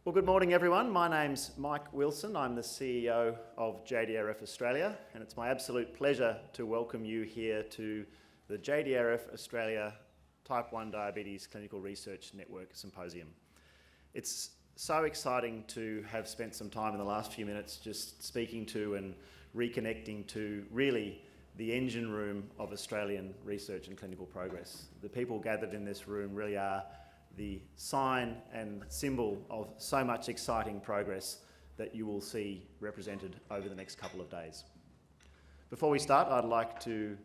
Well, good morning everyone. My name's Mike Wilson. I'm the CEO of JDRF Australia, and it's my absolute pleasure to welcome you here to the JDRF Australia Type 1 Diabetes Clinical Research Network Symposium. It's so exciting to have spent some time in the last few minutes just speaking to and reconnecting to really the engine room of Australian research and clinical progress. The people gathered in this room really are the sign and symbol of so much exciting progress that you will see represented over the next couple of days. Before we start, I'd like to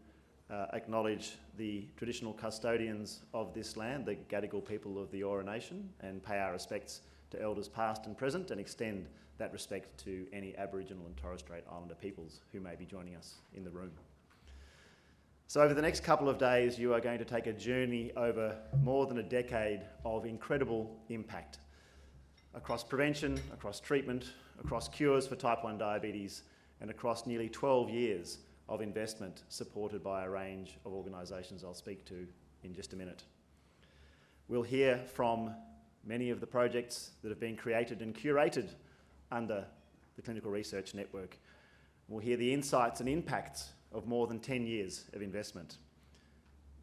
acknowledge the traditional custodians of this land, the Gadigal people of the Eora Nation, and pay our respects to elders past and present, and extend that respect to any Aboriginal and Torres Strait Islander peoples who may be joining us in the room. So over the next couple of days, you are going to take a journey over more than a decade of incredible impact across prevention, across treatment, across cures for type 1 diabetes, and across nearly 12 years of investment supported by a range of organisations I'll speak to in just a minute. We'll hear from many of the projects that have been created and curated under the Clinical Research Network. We'll hear the insights and impacts of more than 10 years of investment.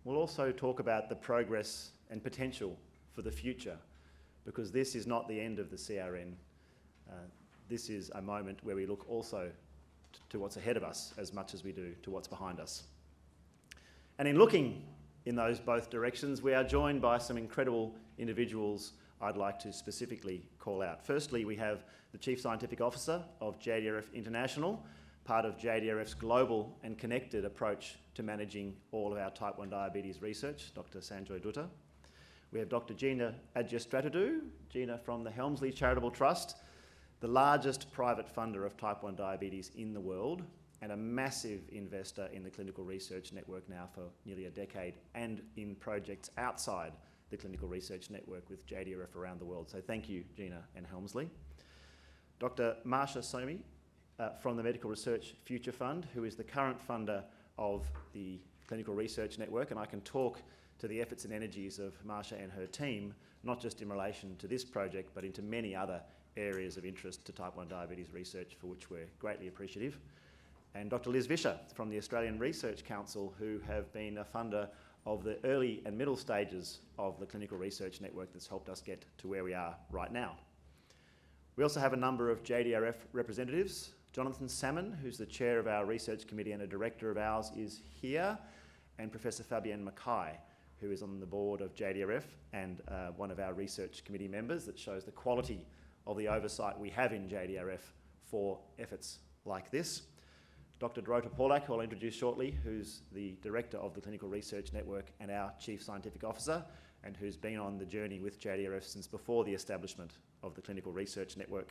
We'll also talk about the progress and potential for the future, because this is not the end of the CRN. This is a moment where we look also to what's ahead of us as much as we do to what's behind us. And in looking in those both directions, we are joined by some incredible individuals I'd like to specifically call out. Firstly, we have the Chief Scientific Officer of JDRF International, part of JDRF's global and connected approach to managing all of our type 1 diabetes research, Dr. Sanjoy Dutta. We have Dr. Gina Adjestratidou, Gina from the Helmsley Charitable Trust, the largest private funder of type 1 diabetes in the world, and a massive investor in the Clinical Research Network now for nearly a decade, and in projects outside the Clinical Research Network with JDRF around the world. So thank you, Gina and Helmsley. Dr. Marsha Somi, from the Medical Research Future Fund, who is the current funder of the Clinical Research Network, and I can talk to the efforts and energies of Marsha and her team, not just in relation to this project, but into many other areas of interest to type 1 diabetes research, for which we're greatly appreciative. And Dr. Liz Vischer from the Australian Research Council, who have been a funder of the early and middle stages of the Clinical Research Network that's helped us get to where we are right now. We also have a number of JDRF representatives. Jonathan Salmon, who's the chair of our research committee and a director of ours, is here, and Professor Fabienne Mackay, who is on the board of JDRF and one of our research committee members. That shows the quality of the oversight we have in JDRF for efforts like this. Dr. Dorota Pawlak, who I'll introduce shortly, who's the director of the Clinical Research Network and our chief scientific officer, and who's been on the journey with JDRF since before the establishment of the Clinical Research Network.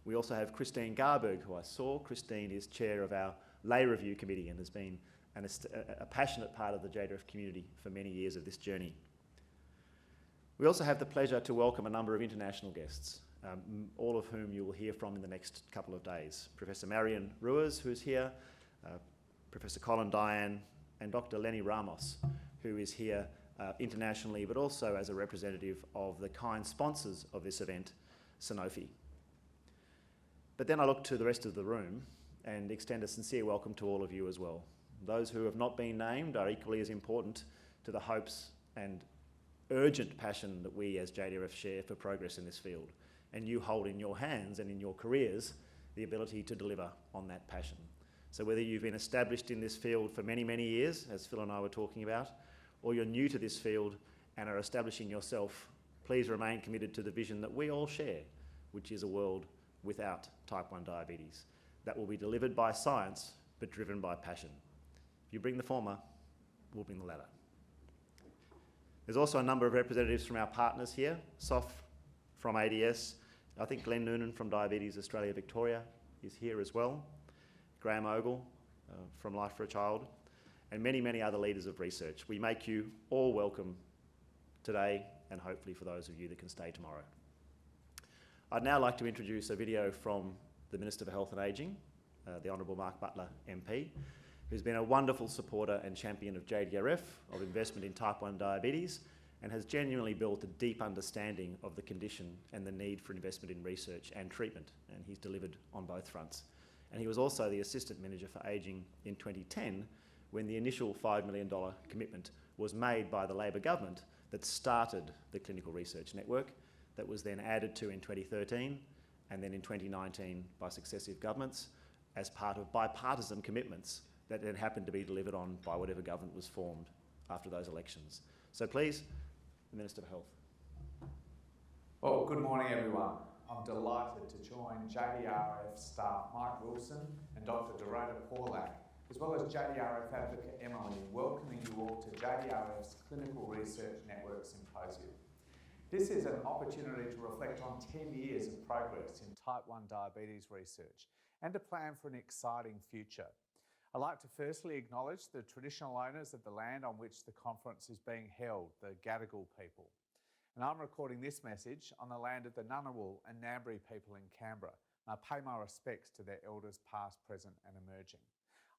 We also have Christine Garberg, who I saw. Christine is chair of our lay review committee and has been a passionate part of the JDRF community for many years of this journey. We also have the pleasure to welcome a number of international guests, all of whom you will hear from in the next couple of days. Professor Marion Ruiz, who's here, Professor Colin Diane, and Dr. Lenny Ramos, who is here internationally, but also as a representative of the kind sponsors of this event, Sanofi. But then I look to the rest of the room and extend a sincere welcome to all of you as well. Those who have not been named are equally as important to the hopes and urgent passion that we as JDRF share for progress in this field. And you hold in your hands and in your careers the ability to deliver on that passion. So whether you've been established in this field for many, many years, as Phil and I were talking about, or you're new to this field and are establishing yourself, please remain committed to the vision that we all share, which is a world without type 1 diabetes, that will be delivered by science, but driven by passion. If you bring the former, we'll bring the latter. There's also a number of representatives from our partners here, Sof from ADS, I think Glenn Noonan from Diabetes Australia Victoria is here as well, Graham Ogle from Life for a Child, and many, many other leaders of research. We make you all welcome today, and hopefully for those of you that can stay tomorrow. I'd now like to introduce a video from the Minister for Health and Ageing, the Honourable Mark Butler MP, who's been a wonderful supporter and champion of JDRF, of investment in type 1 diabetes, and has genuinely built a deep understanding of the condition and the need for investment in research and treatment, and he's delivered on both fronts. And he was also the Assistant Manager for Ageing in 2010 when the initial $5 million commitment was made by the Labor government that started the Clinical Research Network, that was then added to in 2013 and then in 2019 by successive governments as part of bipartisan commitments that then happened to be delivered on by whatever government was formed after those elections. So please, the Minister for Health. Well, good morning everyone. I'm delighted to join JDRF staff Mike Wilson and Dr. Dorota Pawlak, as well as JDRF advocate Emily, welcoming you all to JDRF's Clinical Research Network Symposium. This is an opportunity to reflect on 10 years of progress in type 1 diabetes research and to plan for an exciting future. I'd like to firstly acknowledge the traditional owners of the land on which the conference is being held, the Gadigal people. And I'm recording this message on the land of the Ngunnawal and Ngambri people in Canberra. And I pay my respects to their elders past, present and emerging.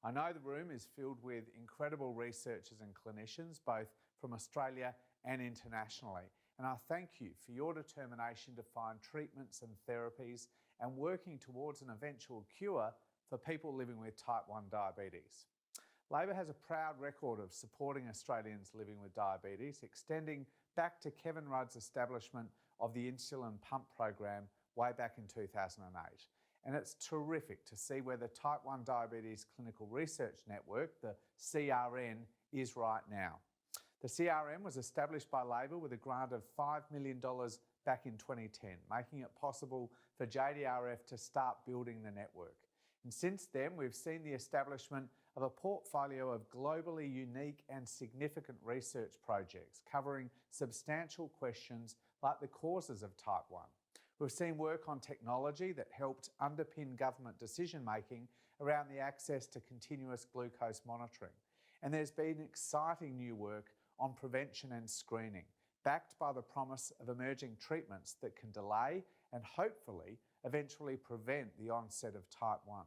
I know the room is filled with incredible researchers and clinicians, both from Australia and internationally. And I thank you for your determination to find treatments and therapies and working towards an eventual cure for people living with type 1 diabetes. Labor has a proud record of supporting Australians living with diabetes, extending back to Kevin Rudd's establishment of the insulin pump program way back in 2008. And it's terrific to see where the Type 1 Diabetes Clinical Research Network, the CRN, is right now. The CRN was established by Labor with a grant of $5 million back in 2010, making it possible for JDRF to start building the network. And since then, we've seen the establishment of a portfolio of globally unique and significant research projects covering substantial questions like the causes of type 1. We've seen work on technology that helped underpin government decision-making around the access to continuous glucose monitoring. And there's been exciting new work on prevention and screening, backed by the promise of emerging treatments that can delay and hopefully eventually prevent the onset of type 1.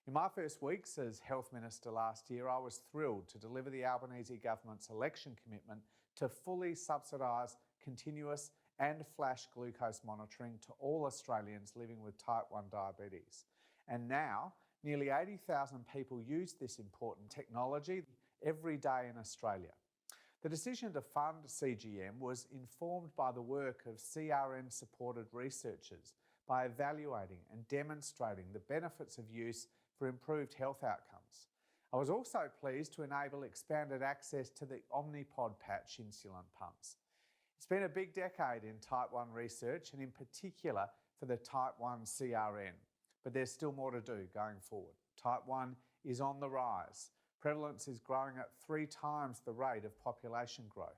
In my first weeks as Health Minister last year, I was thrilled to deliver the Albanese government's election commitment to fully subsidise continuous and flash glucose monitoring to all Australians living with type 1 diabetes. And now, nearly 80,000 people use this important technology every day in Australia. The decision to fund CGM was informed by the work of CRN-supported researchers by evaluating and demonstrating the benefits of use for improved health outcomes. I was also pleased to enable expanded access to the Omnipod patch insulin pumps. It's been a big decade in type 1 research and in particular for the type 1 CRN, but there's still more to do going forward. Type 1 is on the rise. Prevalence is growing at 3 times the rate of population growth.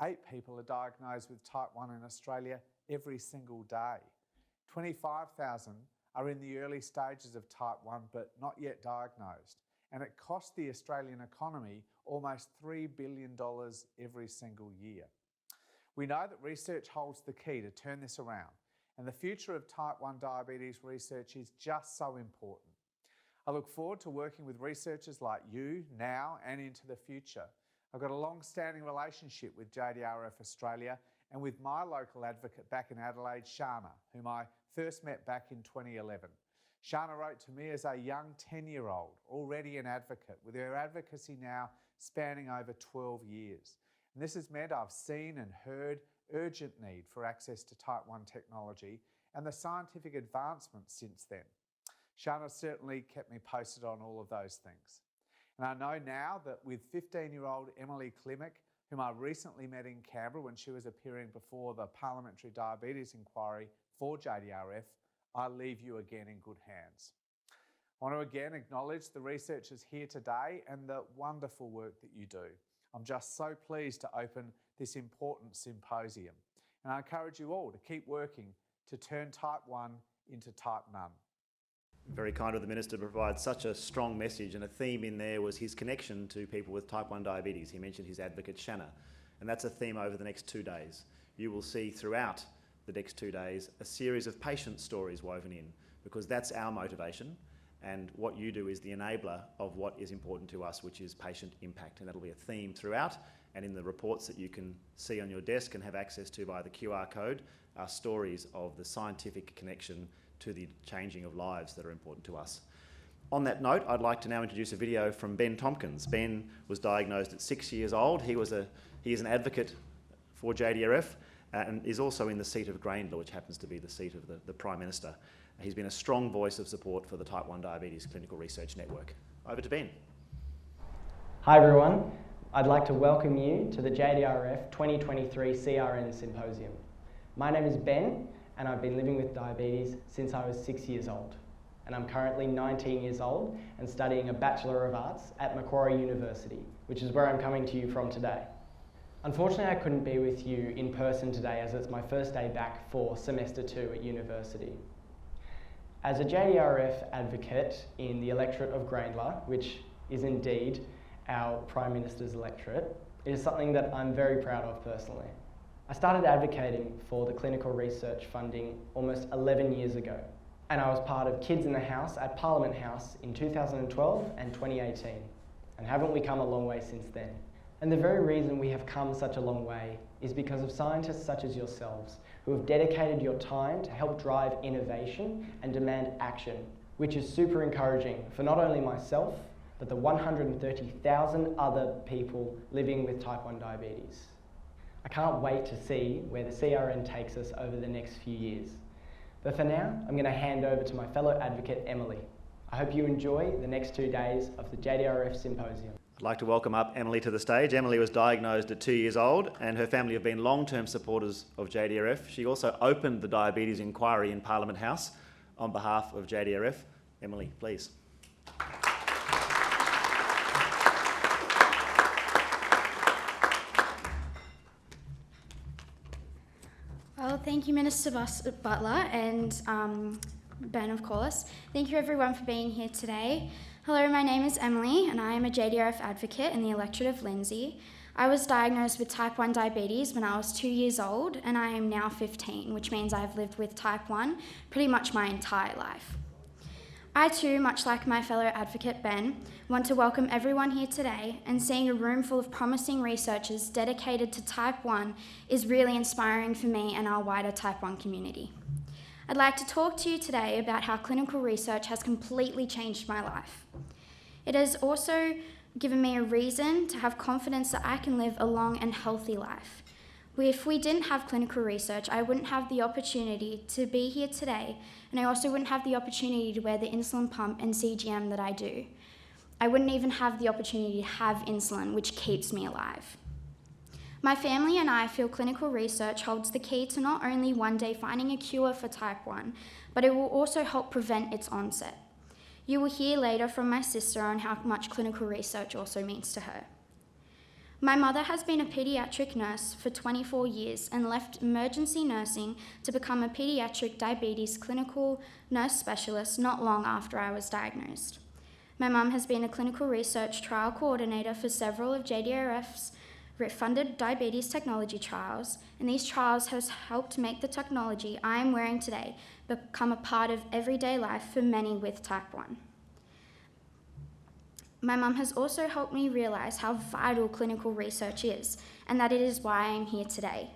8 people are diagnosed with type 1 in Australia every single day. 25,000 are in the early stages of type 1 but not yet diagnosed. And it costs the Australian economy almost $3 billion every single year. We know that research holds the key to turn this around, and the future of type 1 diabetes research is just so important. I look forward to working with researchers like you now and into the future. I've got a long-standing relationship with JDRF Australia and with my local advocate back in Adelaide, Shana, whom I first met back in 2011. Shana wrote to me as a young 10-year-old, already an advocate, with her advocacy now spanning over 12 years. And this has meant I've seen and heard urgent need for access to type 1 technology and the scientific advancements since then. Shana certainly kept me posted on all of those things. And I know now that with 15-year-old Emily Klimek, whom I recently met in Canberra when she was appearing before the Parliamentary Diabetes Inquiry for JDRF, I leave you again in good hands. I want to again acknowledge the researchers here today and the wonderful work that you do. I'm just so pleased to open this important symposium. And I encourage you all to keep working to turn type 1 into type none. Very kind of the Minister to provide such a strong message, and a theme in there was his connection to people with type 1 diabetes. He mentioned his advocate Shana, and that's a theme over the next 2 days. You will see throughout the next 2 days a series of patient stories woven in, because that's our motivation, and what you do is the enabler of what is important to us, which is patient impact, and that'll be a theme throughout, and in the reports that you can see on your desk and have access to by the QR code are stories of the scientific connection to the changing of lives that are important to us. On that note, I'd like to now introduce a video from Ben Tompkins. Ben was diagnosed at 6 years old. He is an advocate for JDRF and is also in the seat of Grayndler, which happens to be the seat of the Prime Minister. He's been a strong voice of support for the Type 1 Diabetes Clinical Research Network. Over to Ben. Hi everyone, I'd like to welcome you to the JDRF 2023 CRN Symposium. My name is Ben and I've been living with diabetes since I was 6 years old. And I'm currently 19 years old and studying a Bachelor of Arts at Macquarie University, which is where I'm coming to you from today. Unfortunately, I couldn't be with you in person today as it's my first day back for semester 2 at university. As a JDRF advocate in the electorate of Grayndler, which is indeed our Prime Minister's electorate, it is something that I'm very proud of personally. I started advocating for the clinical research funding almost 11 years ago, and I was part of Kids in the House at Parliament House in 2012 and 2018. And haven't we come a long way since then? And the very reason we have come such a long way is because of scientists such as yourselves who have dedicated your time to help drive innovation and demand action, which is super encouraging for not only myself, but the 130,000 other people living with type 1 diabetes. I can't wait to see where the CRN takes us over the next few years. But for now, I'm going to hand over to my fellow advocate, Emily. I hope you enjoy the next 2 days of the JDRF Symposium. I'd like to welcome up Emily to the stage. Emily was diagnosed at 2 years old and her family have been long-term supporters of JDRF. She also opened the diabetes inquiry in Parliament House on behalf of JDRF. Emily, please. Well, thank you, Minister Butler and Ben, of course. Thank you everyone for being here today. Hello, my name is Emily and I am a JDRF advocate in the electorate of Lindsay. I was diagnosed with type 1 diabetes when I was 2 years old and I am now 15, which means I've lived with type 1 pretty much my entire life. I too, much like my fellow advocate Ben, want to welcome everyone here today, and seeing a room full of promising researchers dedicated to type 1 is really inspiring for me and our wider type 1 community. I'd like to talk to you today about how clinical research has completely changed my life. It has also given me a reason to have confidence that I can live a long and healthy life. If we didn't have clinical research, I wouldn't have the opportunity to be here today, and I also wouldn't have the opportunity to wear the insulin pump and CGM that I do. I wouldn't even have the opportunity to have insulin, which keeps me alive. My family and I feel clinical research holds the key to not only one day finding a cure for type 1, but it will also help prevent its onset. You will hear later from my sister on how much clinical research also means to her. My mother has been a paediatric nurse for 24 years and left emergency nursing to become a paediatric diabetes clinical nurse specialist not long after I was diagnosed. My mum has been a clinical research trial coordinator for several of JDRF's funded diabetes technology trials, and these trials have helped make the technology I am wearing today become a part of everyday life for many with type 1. My mum has also helped me realise how vital clinical research is, and that it is why I am here today.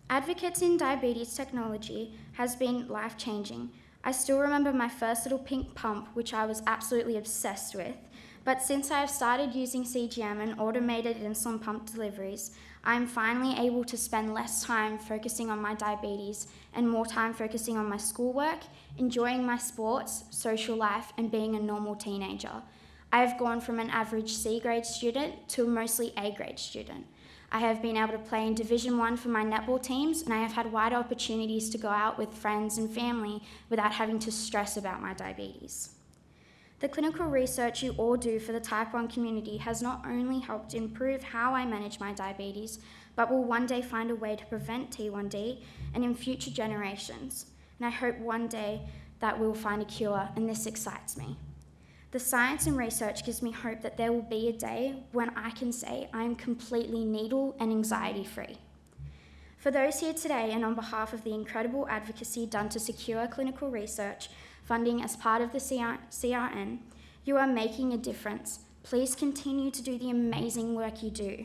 Advocates in diabetes technology has been life-changing. I still remember my first little pink pump, which I was absolutely obsessed with, but since I have started using CGM and automated insulin pump deliveries, I am finally able to spend less time focusing on my diabetes and more time focusing on my schoolwork, enjoying my sports, social life, and being a normal teenager. I have gone from an average C grade student to a mostly A grade student. I have been able to play in Division 1 for my netball teams, and I have had wider opportunities to go out with friends and family without having to stress about my diabetes. The clinical research you all do for the type 1 community has not only helped improve how I manage my diabetes, but will one day find a way to prevent T1D and in future generations. And I hope one day that we'll find a cure, and this excites me. The science and research gives me hope that there will be a day when I can say I am completely needle and anxiety-free. For those here today, and on behalf of the incredible advocacy done to secure clinical research funding as part of the CRN, you are making a difference. Please continue to do the amazing work you do.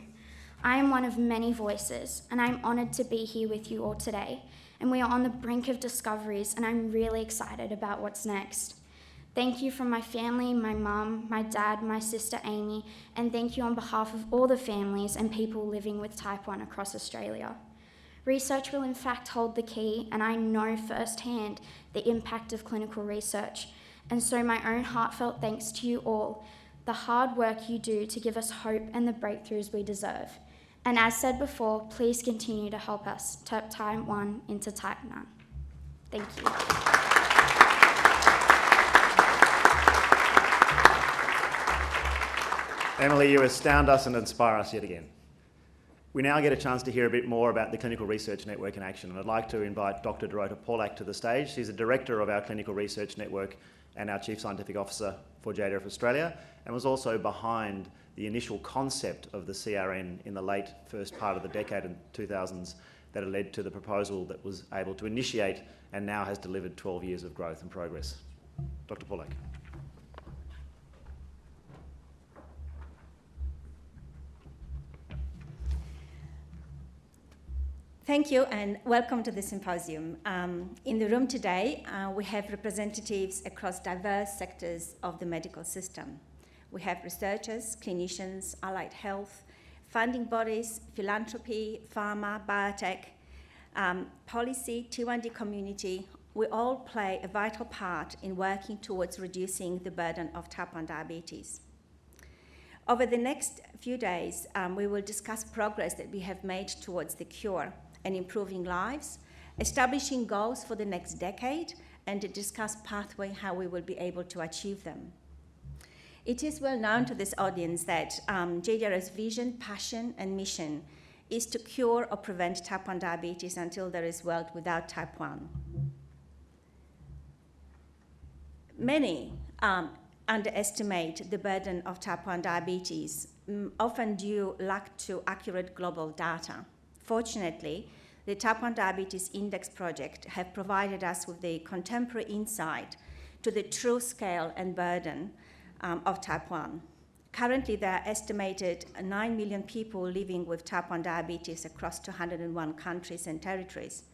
I am one of many voices, and I'm honoured to be here with you all today. And we are on the brink of discoveries, and I'm really excited about what's next. Thank you from my family, my mum, my dad, my sister Amy, and thank you on behalf of all the families and people living with type 1 across Australia. Research will in fact hold the key, and I know firsthand the impact of clinical research. And so my own heartfelt thanks to you all, the hard work you do to give us hope and the breakthroughs we deserve. And as said before, please continue to help us turn type 1 into type 9. Thank you. Emily, you astound us and inspire us yet again. We now get a chance to hear a bit more about the Clinical Research Network in action, and I'd like to invite Dr. Dorota Pawlak to the stage. She's the Director of our Clinical Research Network and our Chief Scientific Officer for JDRF Australia, and was also behind the initial concept of the CRN in the late first part of the decade in 2000s that had led to the proposal that was able to initiate and now has delivered 12 years of growth and progress. Dr. Pawlak. Thank you and welcome to the symposium. In the room today, we have representatives across diverse sectors of the medical system. We have researchers, clinicians, allied health, funding bodies, philanthropy, pharma, biotech, policy, T1D community. We all play a vital part in working towards reducing the burden of type 1 diabetes. Over the next few days, we will discuss progress that we have made towards the cure and improving lives, establishing goals for the next decade, and to discuss pathway how we will be able to achieve them. It is well known to this audience that JDRF's vision, passion, and mission is to cure or prevent type 1 diabetes until there is a world without type 1. Many underestimate the burden of type 1 diabetes, often due lack to accurate global data. Fortunately, the Type 1 Diabetes Index Project have provided us with the contemporary insight to the true scale and burden of type 1. Currently, there are estimated 9 million people living with type 1 diabetes across 201 countries and territories.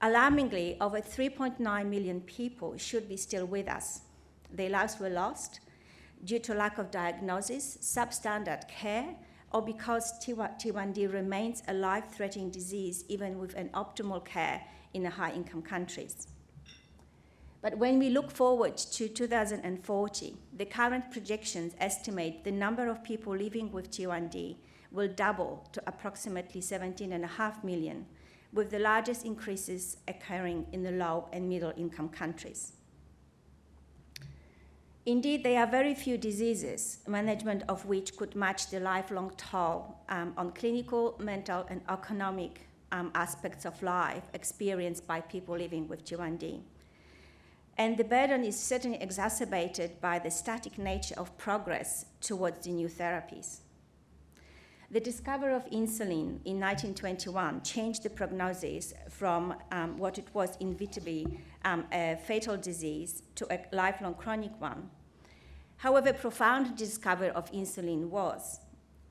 Alarmingly, over 3.9 million people should be still with us. Their lives were lost due to lack of diagnosis, substandard care, or because T1D remains a life-threatening disease even with an optimal care in the high-income countries. But when we look forward to 2040, the current projections estimate the number of people living with T1D will double to approximately 17.5 million, with the largest increases occurring in the low and middle-income countries. Indeed, there are very few diseases, management of which could match the lifelong toll on clinical, mental, and economic aspects of life experienced by people living with T1D. And the burden is certainly exacerbated by the static nature of progress towards the new therapies. The discovery of insulin in 1921 changed the prognosis from what it was inevitably a fatal disease to a lifelong chronic one. However, profound discovery of insulin was,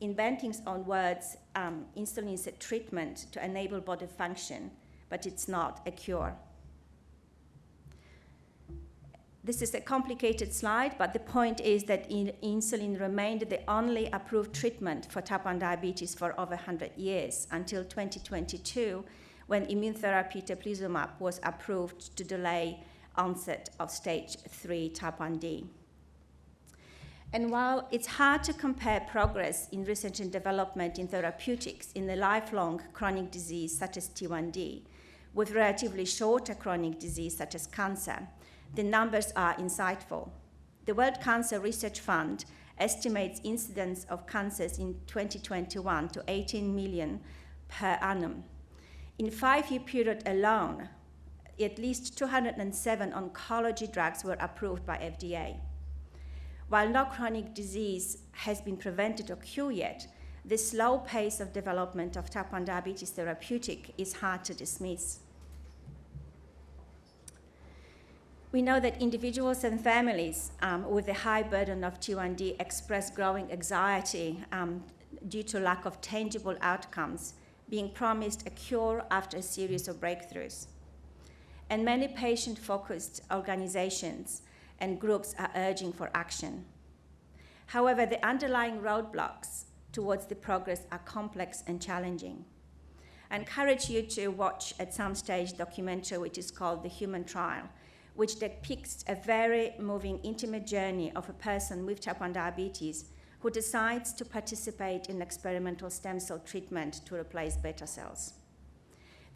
in Banting's own words, insulin is a treatment to enable body function, but it's not a cure. This is a complicated slide, but the point is that insulin remained the only approved treatment for type 1 diabetes for over 100 years, until 2022, when immune therapy teplizumab was approved to delay onset of stage 3 type 1D. And while it's hard to compare progress in research and development in therapeutics in a lifelong chronic disease such as T1D with relatively shorter chronic disease such as cancer, the numbers are insightful. The World Cancer Research Fund estimates incidence of cancers in 2021 to 18 million per annum. In a 5-year period alone, at least 207 oncology drugs were approved by FDA. While no chronic disease has been prevented or cured yet, the slow pace of development of type 1 diabetes therapeutic is hard to dismiss. We know that individuals and families with a high burden of T1D express growing anxiety due to lack of tangible outcomes, being promised a cure after a series of breakthroughs. And many patient-focused organizations and groups are urging for action. However, the underlying roadblocks towards the progress are complex and challenging. I encourage you to watch at some stage a documentary which is called The Human Trial, which depicts a very moving, intimate journey of a person with type 1 diabetes who decides to participate in experimental stem cell treatment to replace beta cells.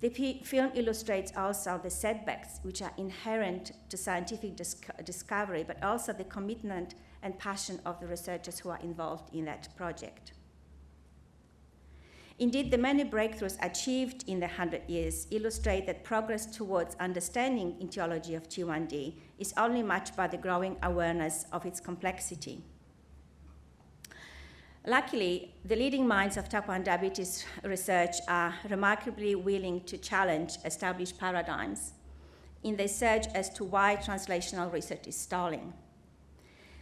The film illustrates also the setbacks which are inherent to scientific discovery, but also the commitment and passion of the researchers who are involved in that project. Indeed, the many breakthroughs achieved in the 100 years illustrate that progress towards understanding etiology of T1D is only matched by the growing awareness of its complexity. Luckily, the leading minds of type 1 diabetes research are remarkably willing to challenge established paradigms in their search as to why translational research is stalling.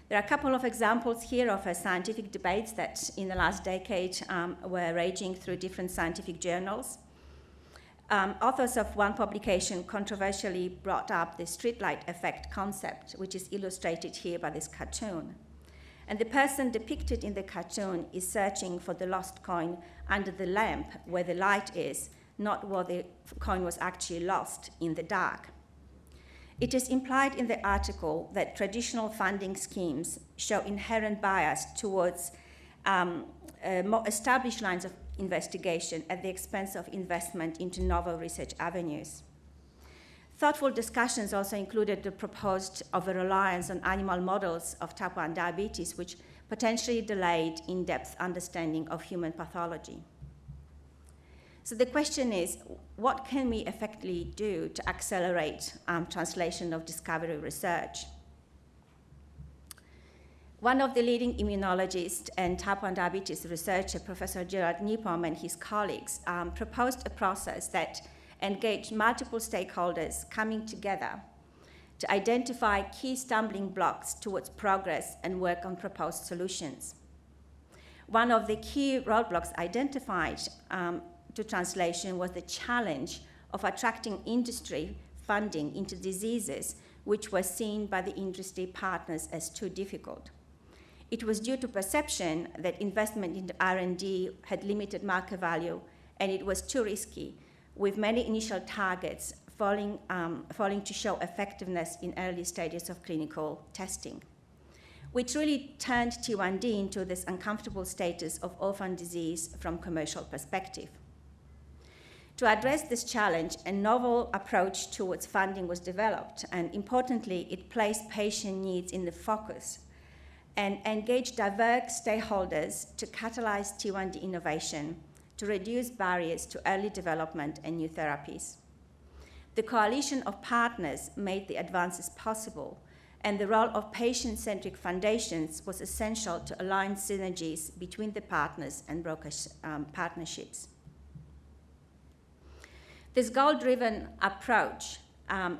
There are a couple of examples here of scientific debates that in the last decade were raging through different scientific journals. Authors of one publication controversially brought up the streetlight effect concept, which is illustrated here by this cartoon. And the person depicted in the cartoon is searching for the lost coin under the lamp where the light is, not where the coin was actually lost in the dark. It is implied in the article that traditional funding schemes show inherent bias towards more established lines of investigation at the expense of investment into novel research avenues. Thoughtful discussions also included the proposed over-reliance on animal models of type 1 diabetes, which potentially delayed in-depth understanding of human pathology. So the question is, what can we effectively do to accelerate translation of discovery research? One of the leading immunologists and type 1 diabetes researcher, Professor Gerard Niebaum, and his colleagues proposed a process that engaged multiple stakeholders coming together to identify key stumbling blocks towards progress and work on proposed solutions. One of the key roadblocks identified to translation was the challenge of attracting industry funding into diseases which were seen by the industry partners as too difficult. It was due to perception that investment into R&D had limited market value and it was too risky, with many initial targets failing to show effectiveness in early stages of clinical testing, which really turned T1D into this uncomfortable status of orphan disease from commercial perspective. To address this challenge, a novel approach towards funding was developed, and importantly, it placed patient needs in the focus and engaged diverse stakeholders to catalyze T1D innovation, to reduce barriers to early development and new therapies. The coalition of partners made the advances possible, and the role of patient-centric foundations was essential to align synergies between the partners and broker partnerships. This goal-driven approach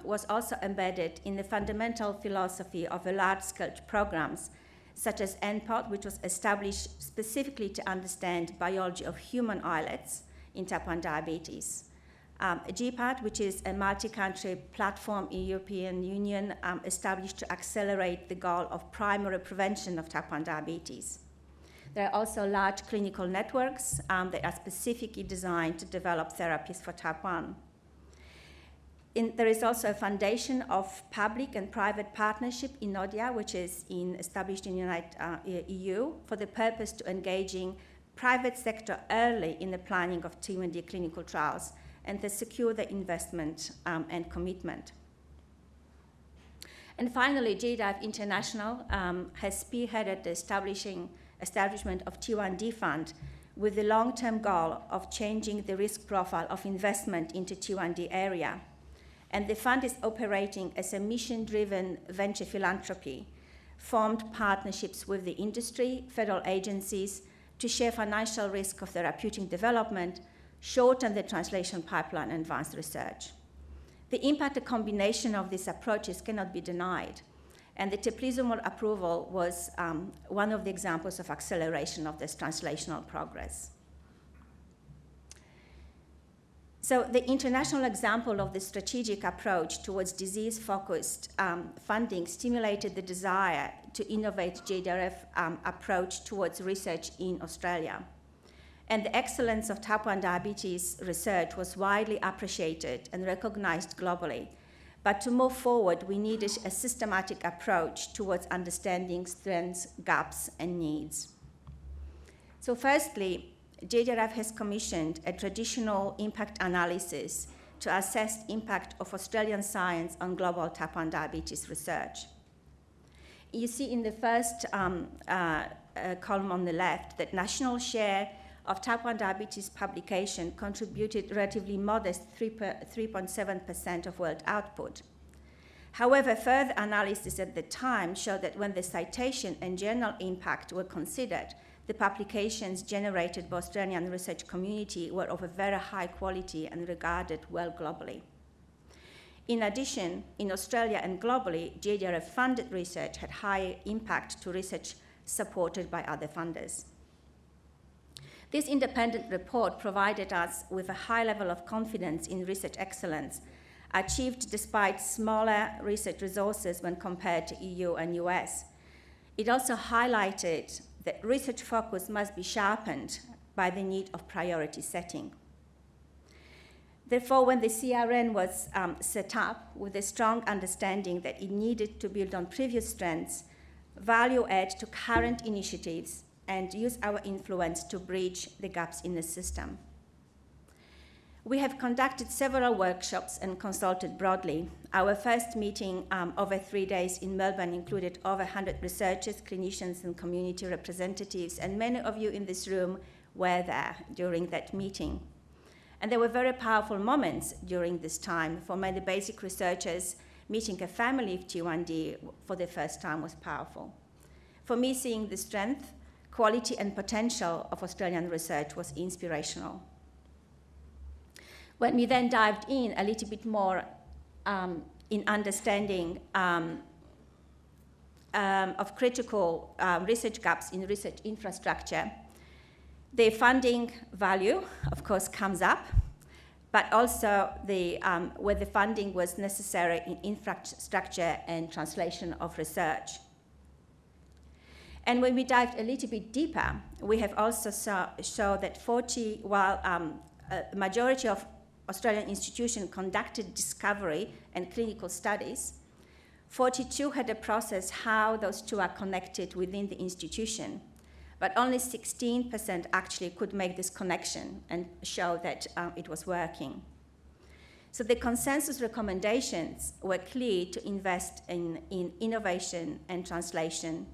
was also embedded in the fundamental philosophy of the large-scale programs such as NPOD, which was established specifically to understand biology of human islets in type 1 diabetes. GPAD, which is a multi-country platform in European Union established to accelerate the goal of primary prevention of type 1 diabetes. There are also large clinical networks that are specifically designed to develop therapies for type 1. There is also a foundation of public and private partnership in NODIA, which is established in the EU for the purpose to engaging private sector early in the planning of T1D clinical trials and to secure the investment and commitment. And finally, JDRF International has spearheaded the establishment of T1D Fund with the long-term goal of changing the risk profile of investment into T1D area. And the fund is operating as a mission-driven venture philanthropy, formed partnerships with the industry, federal agencies, to share financial risk of therapeutic development, shorten the translation pipeline, and advance research. The impact a combination of these approaches cannot be denied, And the teplizumab approval was one of the examples of acceleration of this translational progress. So the international example of the strategic approach towards disease-focused funding stimulated the desire to innovate JDRF approach towards research in Australia. And the excellence of type 1 diabetes research was widely appreciated and recognized globally. But to move forward, we needed a systematic approach towards understanding strengths, gaps, and needs. So firstly, JDRF has commissioned a traditional impact analysis to assess the impact of Australian science on global type 1 diabetes research. You see in the first column on the left that national share of type 1 diabetes publication contributed relatively modest 3.7% of world output. However, further analysis at the time showed that when the citation and journal impact were considered, the publications generated by Australian research community were of a very high quality and regarded well globally. In addition, in Australia and globally, JDRF-funded research had high impact to research supported by other funders. This independent report provided us with a high level of confidence in research excellence, achieved despite smaller research resources when compared to EU and US. It also highlighted that research focus must be sharpened by the need of priority setting. Therefore, when the CRN was set up with a strong understanding that it needed to build on previous strengths, value add to current initiatives, and use our influence to bridge the gaps in the system. We have conducted several workshops and consulted broadly. Our first meeting over 3 days in Melbourne included over 100 researchers, clinicians, and community representatives, and many of you in this room were there during that meeting. And there were very powerful moments during this time. For many basic researchers, meeting a family of T1D for the first time was powerful. For me, seeing the strength, quality, and potential of Australian research was inspirational. When we then dived in a little bit more in understanding of critical research gaps in research infrastructure, the funding value, of course, comes up, but also where the funding was necessary in infrastructure and translation of research. And when we dived a little bit deeper, we have also shown that while a majority of Australian institutions conducted discovery and clinical studies, 42 had a process how those two are connected within the institution, but only 16% actually could make this connection and show that it was working. So the consensus recommendations were clear to invest in innovation and translation,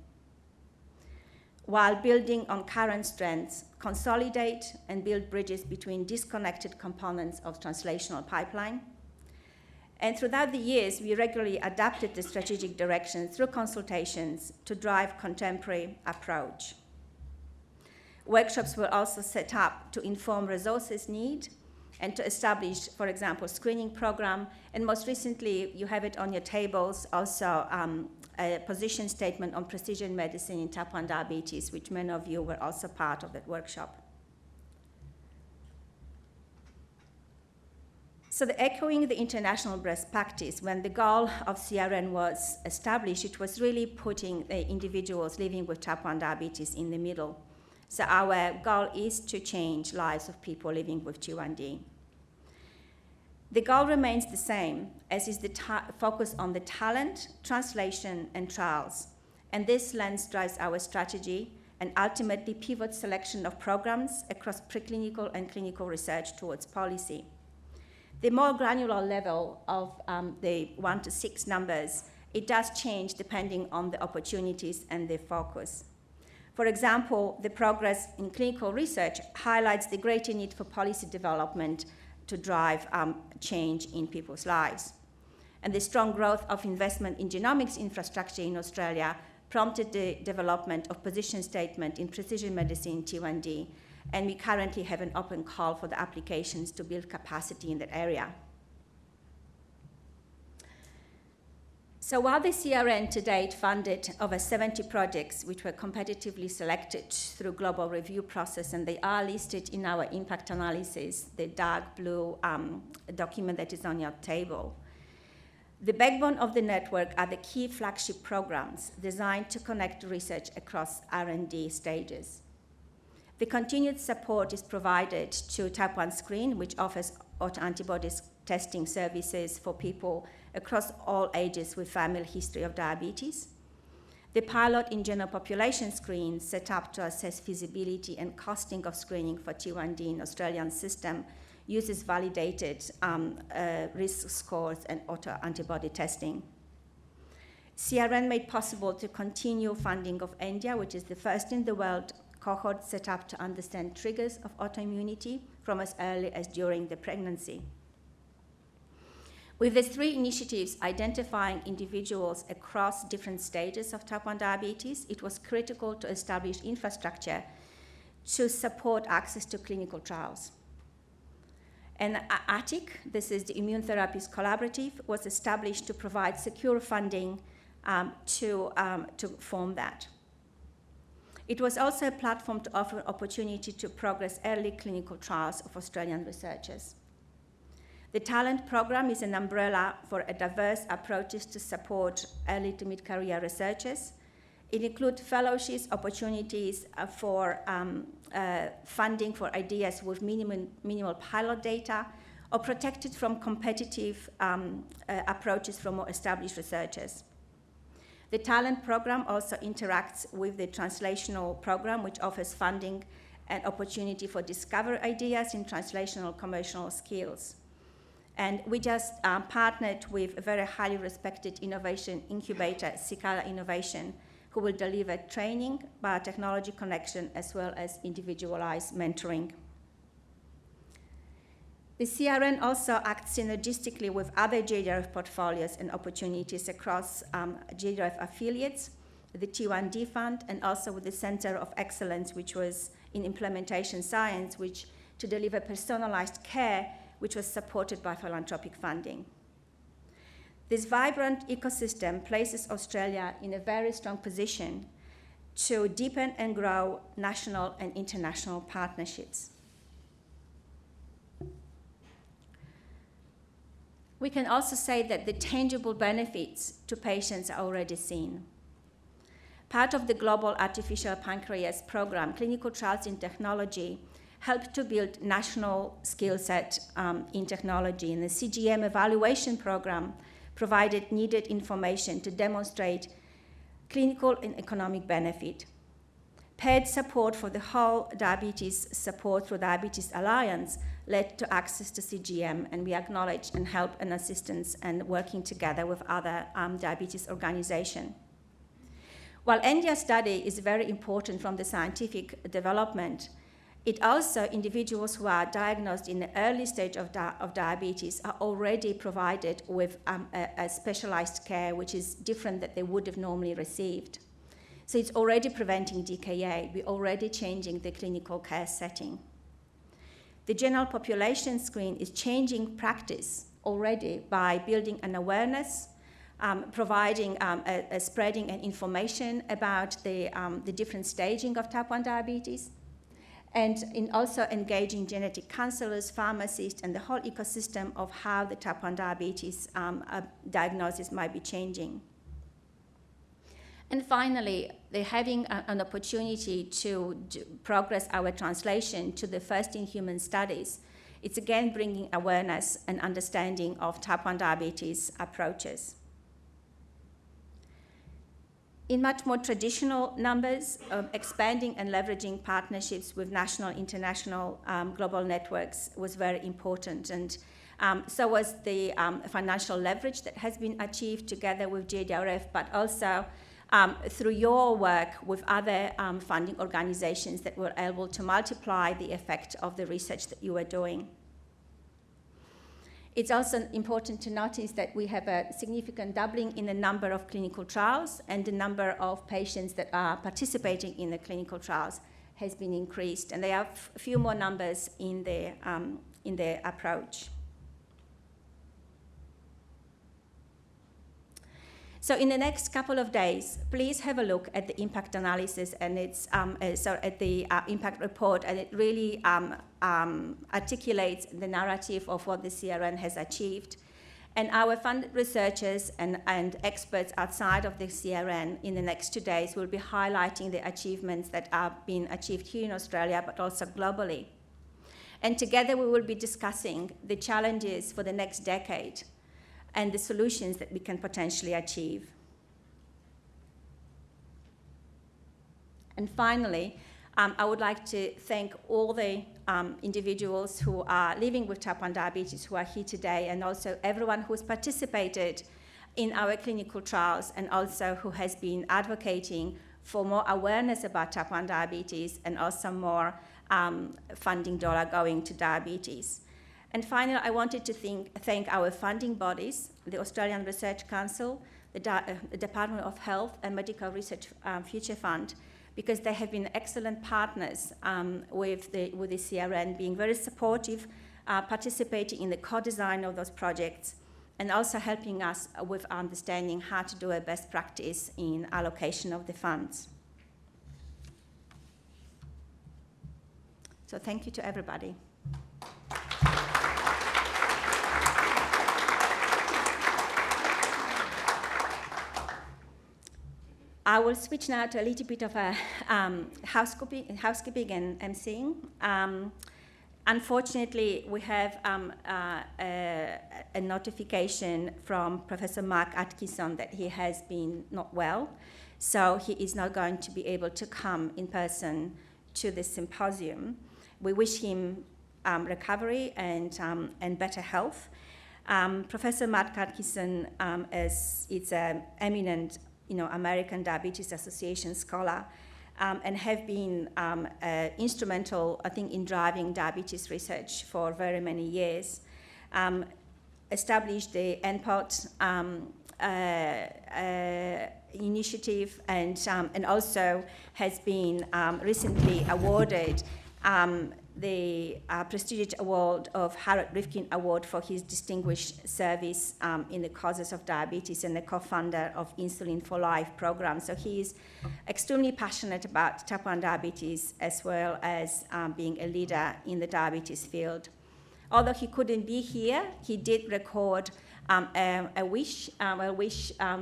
while building on current strengths, consolidate and build bridges between disconnected components of translational pipeline. And throughout the years, we regularly adapted the strategic direction through consultations to drive contemporary approach. Workshops were also set up to inform resources need and to establish, for example, screening program. And most recently, you have it on your tables, also a position statement on precision medicine in type 1 diabetes, which many of you were also part of that workshop. So echoing the international best practice, when the goal of CRN was established, it was really putting the individuals living with type 1 diabetes in the middle. So our goal is to change lives of people living with T1D. The goal remains the same, as is the focus on the talent, translation, and trials. And this lens drives our strategy and ultimately pivots selection of programs across preclinical and clinical research towards policy. The more granular level of the 1 to 6 numbers, it does change depending on the opportunities and the focus. For example, the progress in clinical research highlights the greater need for policy development to drive change in people's lives. And the strong growth of investment in genomics infrastructure in Australia prompted the development of position statement in precision medicine T1D, and we currently have an open call for the applications to build capacity in that area. So while the CRN to date funded over 70 projects which were competitively selected through global review process, and they are listed in our impact analysis, the dark blue document that is on your table, the backbone of the network are the key flagship programs designed to connect research across R&D stages. The continued support is provided to Type 1 Screen, which offers autoantibodies testing services for people across all ages with family history of diabetes. The pilot in general population screen set up to assess feasibility and costing of screening for T1D in Australian system uses validated risk scores and autoantibody testing. CRN made possible to continue funding of India, which is the first in the world cohort set up to understand triggers of autoimmunity from as early as during the pregnancy. With the 3 initiatives identifying individuals across different stages of type 1 diabetes, it was critical to establish infrastructure to support access to clinical trials. And ATIC, this is the Immune Therapies Collaborative, was established to provide secure funding to form that. It was also a platform to offer opportunity to progress early clinical trials of Australian researchers. The Talent Program is an umbrella for a diverse approaches to support early to mid-career researchers. It includes fellowships, opportunities for funding for ideas with minimal pilot data, or protected from competitive approaches from more established researchers. The Talent Program also interacts with the Translational Program, which offers funding and opportunity for discover ideas in translational commercial skills. And we just partnered with a very highly respected innovation incubator, Cicala Innovation, who will deliver training, biotechnology connection, as well as individualized mentoring. The CRN also acts synergistically with other JDRF portfolios and opportunities across JDRF affiliates, the T1D Fund, and also with the Center of Excellence, which was in implementation science, which to deliver personalized care, which was supported by philanthropic funding. This vibrant ecosystem places Australia in a very strong position to deepen and grow national and international partnerships. We can also say that the tangible benefits to patients are already seen. Part of the Global Artificial Pancreas Program, clinical trials in technology, helped to build national skill set in technology, and the CGM evaluation program provided needed information to demonstrate clinical and economic benefit. Paid support for the whole diabetes support through Diabetes Alliance led to access to CGM, and we acknowledge and help and assistance and working together with other diabetes organizations. While India study is very important from the scientific development, it also, individuals who are diagnosed in the early stage of diabetes are already provided with a specialized care which is different that they would have normally received. So it's already preventing DKA. We're already changing the clinical care setting. The general population screen is changing practice already by building an awareness, providing spreading and information about the different staging of type 1 diabetes, and in also engaging genetic counselors, pharmacists, and the whole ecosystem of how the type 1 diabetes diagnosis might be changing. And finally, they're having an opportunity to progress our translation to the first-in-human studies. It's again bringing awareness and understanding of type 1 diabetes approaches. In much more traditional numbers, expanding and leveraging partnerships with national, international, global networks was very important. And so was the financial leverage that has been achieved together with JDRF, but also through your work with other funding organizations that were able to multiply the effect of the research that you were doing. It's also important to notice that we have a significant doubling in the number of clinical trials, and the number of patients that are participating in the clinical trials has been increased, and there are a few more numbers in the approach. So in the next couple of days, please have a look at the impact analysis and its at the impact report, and it really articulates the narrative of what the CRN has achieved. And our funded researchers and experts outside of the CRN in the next 2 days will be highlighting the achievements that are being achieved here in Australia, but also globally. And together we will be discussing the challenges for the next decade and the solutions that we can potentially achieve. And finally, I would like to thank all the individuals who are living with type 1 diabetes who are here today, and also everyone who has participated in our clinical trials and also who has been advocating for more awareness about type 1 diabetes and also more funding dollar going to diabetes. And finally, I wanted to thank our funding bodies, the Australian Research Council, the Department of Health and Medical Research Future Fund, because they have been excellent partners with the CRN, being very supportive, participating in the co-design of those projects, and also helping us with understanding how to do a best practice in allocation of the funds. So thank you to everybody. I will switch now to a little bit of a housekeeping and emceeing. Unfortunately, we have a notification from Professor Mark Atkinson that he has been not well, so he is not going to be able to come in person to the symposium. We wish him recovery and better health. Professor Mark Atkinson is an eminent American Diabetes Association scholar, and have been instrumental, I think, in driving diabetes research for very many years. Established the NPOT initiative, and also has been recently awarded the prestigious award of Harold Rifkin Award for his distinguished service in the causes of diabetes, and the co-founder of Insulin for Life program. So he is extremely passionate about type 1 diabetes, as well as being a leader in the diabetes field. Although he couldn't be here, he did record a wish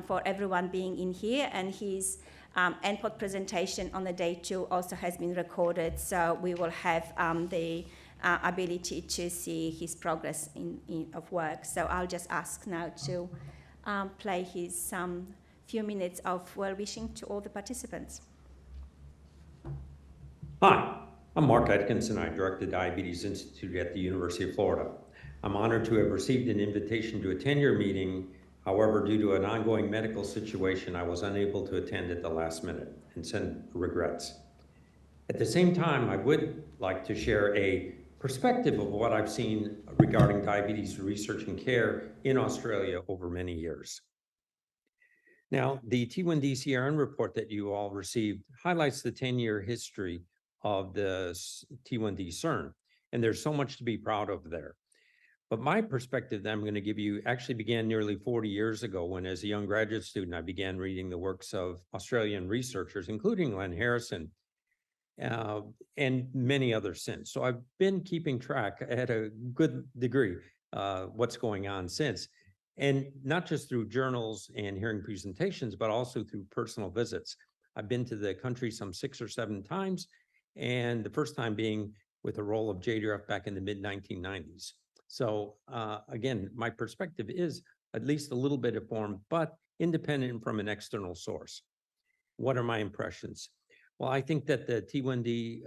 for everyone being in here, and his NPOT presentation on the day 2 also has been recorded, so we will have the ability to see his progress of work. So I'll just ask now to play his few minutes of well-wishing to all the participants. Hi, I'm Mark Atkinson. I direct the Diabetes Institute at the University of Florida. I'm honored to have received an invitation to attend your meeting. However, due to an ongoing medical situation, I was unable to attend at the last minute and send regrets. At the same time, I would like to share a perspective of what I've seen regarding diabetes research and care in Australia over many years. Now, the T1D CRN report that you all received highlights the 10-year history of the T1D CERN, and there's so much to be proud of there. But my perspective that I'm going to give you actually began nearly 40 years ago, when as a young graduate student, I began reading the works of Australian researchers, including Len Harrison, and many others since. So I've been keeping track at a good degree what's going on since, and not just through journals and hearing presentations, but also through personal visits. I've been to the country some 6 or 7 times, and the first time being with the role of JDRF back in the mid-1990s. So again, my perspective is at least a little bit informed, but independent from an external source. What are my impressions? Well, I think that the T1D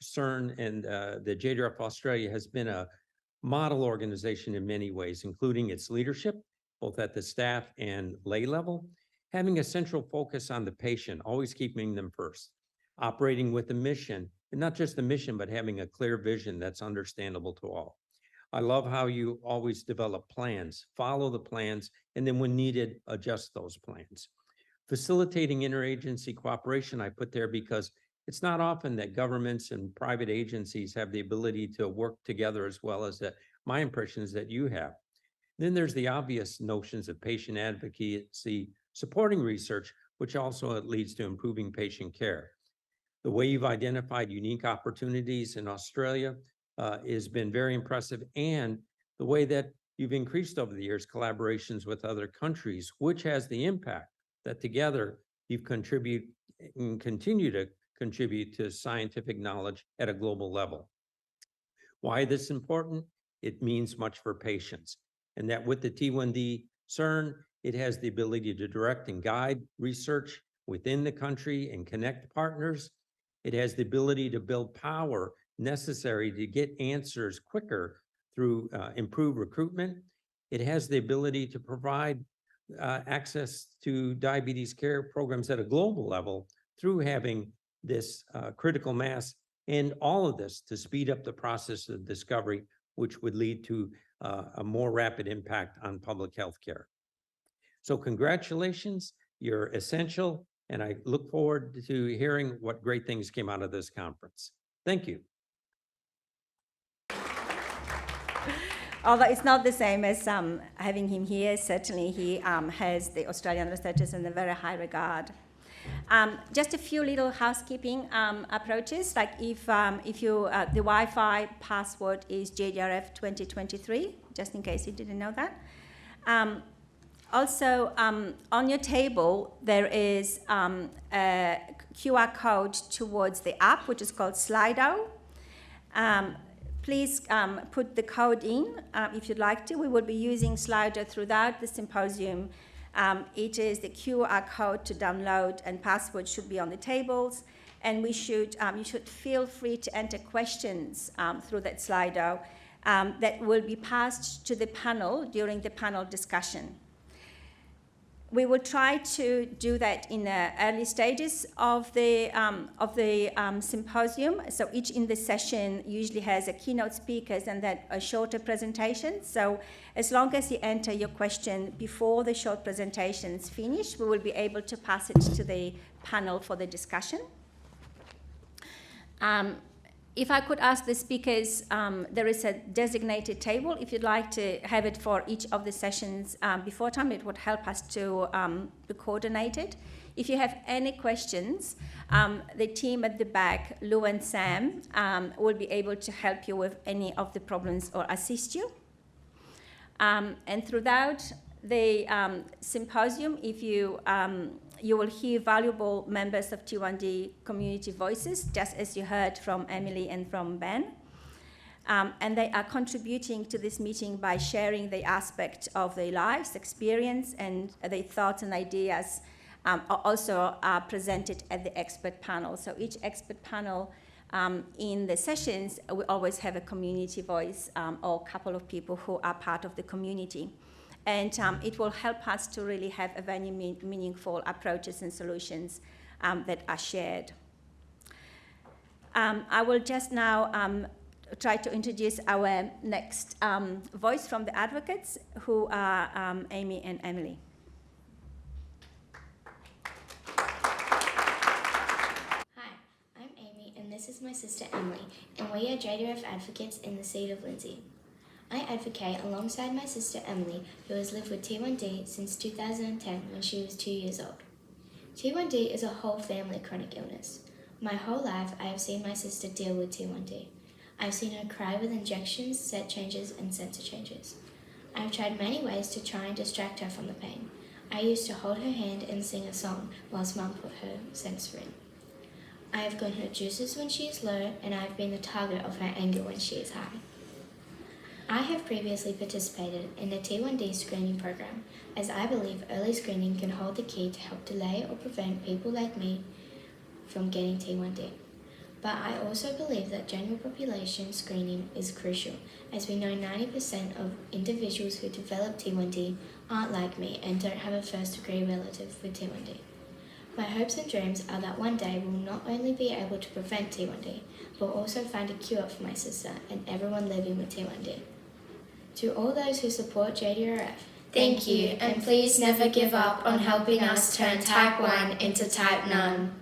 CERN and the JDRF Australia has been a model organization in many ways, including its leadership, both at the staff and lay level, having a central focus on the patient, always keeping them first, operating with a mission, and not just a mission, but having a clear vision that's understandable to all. I love how you always develop plans, follow the plans, and then when needed, adjust those plans. Facilitating interagency cooperation, I put there because it's not often that governments and private agencies have the ability to work together as well as that. My impression is that you have. Then there's the obvious notions of patient advocacy, supporting research, which also leads to improving patient care. The way you've identified unique opportunities in Australia has been very impressive, and the way that you've increased over the years collaborations with other countries, which has the impact that together you've contribute and continue to contribute to scientific knowledge at a global level. Why this is important? It means much for patients, and that with the T1D CERN, it has the ability to direct and guide research within the country and connect partners. It has the ability to build power necessary to get answers quicker through improved recruitment. It has the ability to provide access to diabetes care programs at a global level through having this critical mass, and all of this to speed up the process of discovery, which would lead to a more rapid impact on public health care. So congratulations, you're essential, and I look forward to hearing what great things came out of this conference. Thank you. Although it's not the same as having him here, certainly he has the Australian researchers in a very high regard. Just a few little housekeeping approaches, like if the Wi-Fi password is JDRF 2023, just in case you didn't know that. Also, on your table, there is a QR code towards the app, which is called Slido. Please put the code in if you'd like to. We will be using Slido throughout the symposium. It is the QR code to download, and password should be on the tables. And you should feel free to enter questions through that Slido that will be passed to the panel during the panel discussion. We will try to do that in the early stages of the symposium. So each in the session usually has a keynote speakers and then a shorter presentation. So as long as you enter your question before the short presentations finish, we will be able to pass it to the panel for the discussion. If I could ask the speakers, there is a designated table. If you'd like to have it for each of the sessions before time, it would help us to coordinate it. If you have any questions, the team at the back, Lou and Sam, will be able to help you with any of the problems or assist you. And throughout the symposium, if you will hear valuable members of T1D community voices, just as you heard from Emily and from Ben. And they are contributing to this meeting by sharing the aspect of their lives, experience, and their thoughts and ideas also are presented at the expert panel. So each expert panel in the sessions, we always have a community voice or a couple of people who are part of the community. And it will help us to really have a very meaningful approaches and solutions that are shared. I will just now try to introduce our next voice from the advocates, who are Amy and Emily. Hi, I'm Amy, and this is my sister Emily, and we are JDRF advocates in the seat of Lindsay. I advocate alongside my sister Emily, who has lived with T1D since 2010 when she was 2 years old. T1D is a whole family chronic illness. My whole life I have seen my sister deal with T1D. I've seen her cry with injections, set changes and sensor changes. I've tried many ways to try and distract her from the pain. I used to hold her hand and sing a song whilst Mum put her sensor in. I have gotten her juices when she is low, and I have been the target of her anger when she is high. I have previously participated in the T1D screening program, as I believe early screening can hold the key to help delay or prevent people like me from getting T1D. But I also believe that general population screening is crucial, as we know 90% of individuals who develop T1D aren't like me and don't have a first-degree relative with T1D. My hopes and dreams are that one day we'll not only be able to prevent T1D, but also find a cure for my sister and everyone living with T1D. To all those who support JDRF, Thank you, and please never give up on helping us turn type 1 into type none.